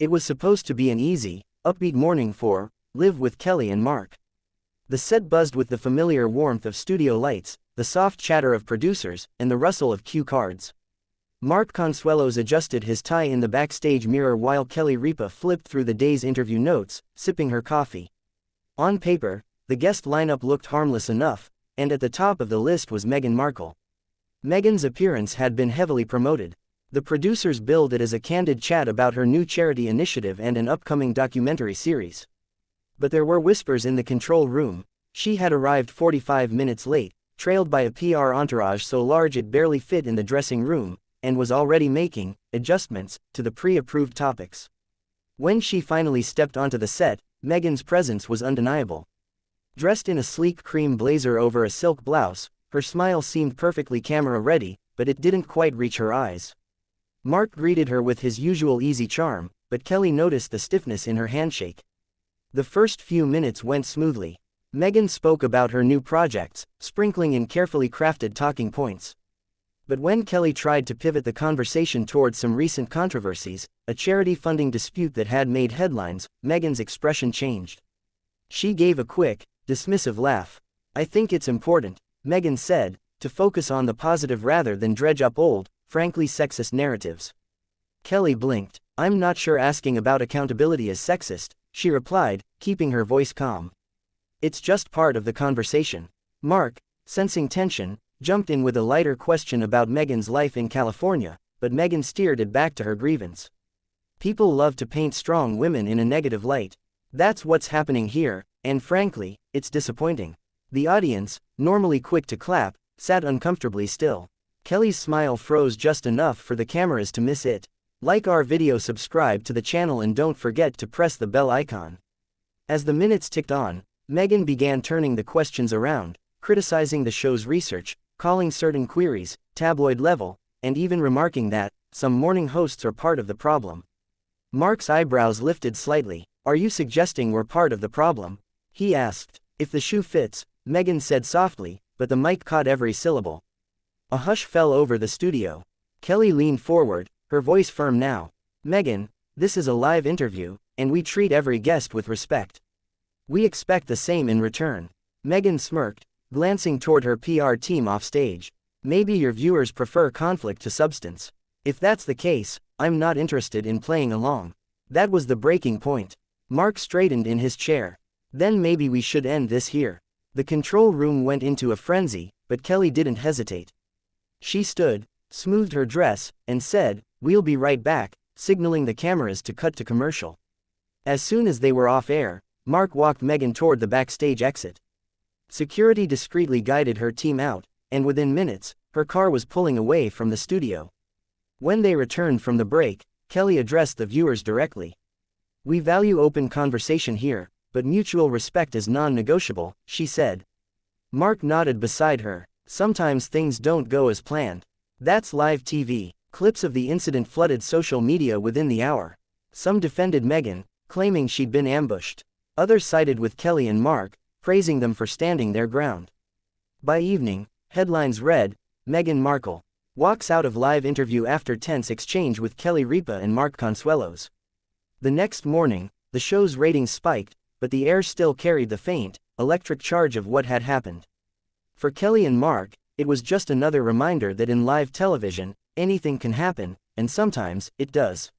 It was supposed to be an easy, upbeat morning for Live with Kelly and Mark. The set buzzed with the familiar warmth of studio lights, the soft chatter of producers, and the rustle of cue cards. Mark Consuelos adjusted his tie in the backstage mirror while Kelly Ripa flipped through the day's interview notes, sipping her coffee. On paper, the guest lineup looked harmless enough, and at the top of the list was Meghan Markle. Meghan's appearance had been heavily promoted. The producers billed it as a candid chat about her new charity initiative and an upcoming documentary series. But there were whispers in the control room. She had arrived 45 minutes late, trailed by a PR entourage so large it barely fit in the dressing room, and was already making adjustments to the pre-approved topics. When she finally stepped onto the set, Meghan's presence was undeniable. Dressed in a sleek cream blazer over a silk blouse, her smile seemed perfectly camera-ready, but it didn't quite reach her eyes. Mark greeted her with his usual easy charm, but Kelly noticed the stiffness in her handshake. The first few minutes went smoothly. Meghan spoke about her new projects, sprinkling in carefully crafted talking points. But when Kelly tried to pivot the conversation towards some recent controversies, a charity funding dispute that had made headlines, Meghan's expression changed. She gave a quick, dismissive laugh. "I think it's important," Meghan said, "to focus on the positive rather than dredge up old, frankly sexist narratives." Kelly blinked. "I'm not sure asking about accountability is sexist," she replied, keeping her voice calm. "It's just part of the conversation." Mark, sensing tension, jumped in with a lighter question about Meghan's life in California, but Meghan steered it back to her grievance. "People love to paint strong women in a negative light. That's what's happening here, and frankly, it's disappointing." The audience, normally quick to clap, sat uncomfortably still. Kelly's smile froze just enough for the cameras to miss it. Like our video, subscribe to the channel and don't forget to press the bell icon. As the minutes ticked on, Meghan began turning the questions around, criticizing the show's research, calling certain queries tabloid level, and even remarking that some morning hosts are part of the problem. Mark's eyebrows lifted slightly. "Are you suggesting we're part of the problem?" he asked. "If the shoe fits," Meghan said softly, but the mic caught every syllable. A hush fell over the studio. Kelly leaned forward, her voice firm now. "Meghan, this is a live interview, and we treat every guest with respect. We expect the same in return." Meghan smirked, glancing toward her PR team offstage. "Maybe your viewers prefer conflict to substance. If that's the case, I'm not interested in playing along." That was the breaking point. Mark straightened in his chair. "Then maybe we should end this here." The control room went into a frenzy, but Kelly didn't hesitate. She stood, smoothed her dress, and said, "We'll be right back," signaling the cameras to cut to commercial. As soon as they were off air, Mark walked Meghan toward the backstage exit. Security discreetly guided her team out, and within minutes, her car was pulling away from the studio. When they returned from the break, Kelly addressed the viewers directly. "We value open conversation here, but mutual respect is non-negotiable," she said. Mark nodded beside her. "Sometimes things don't go as planned. That's live TV." Clips of the incident flooded social media within the hour. Some defended Meghan, claiming she'd been ambushed. Others sided with Kelly and Mark, praising them for standing their ground. By evening, headlines read, "Meghan Markle walks out of live interview after tense exchange with Kelly Ripa and Mark Consuelos." The next morning, the show's ratings spiked, but the air still carried the faint, electric charge of what had happened. For Kelly and Mark, it was just another reminder that in live television, anything can happen, and sometimes, it does.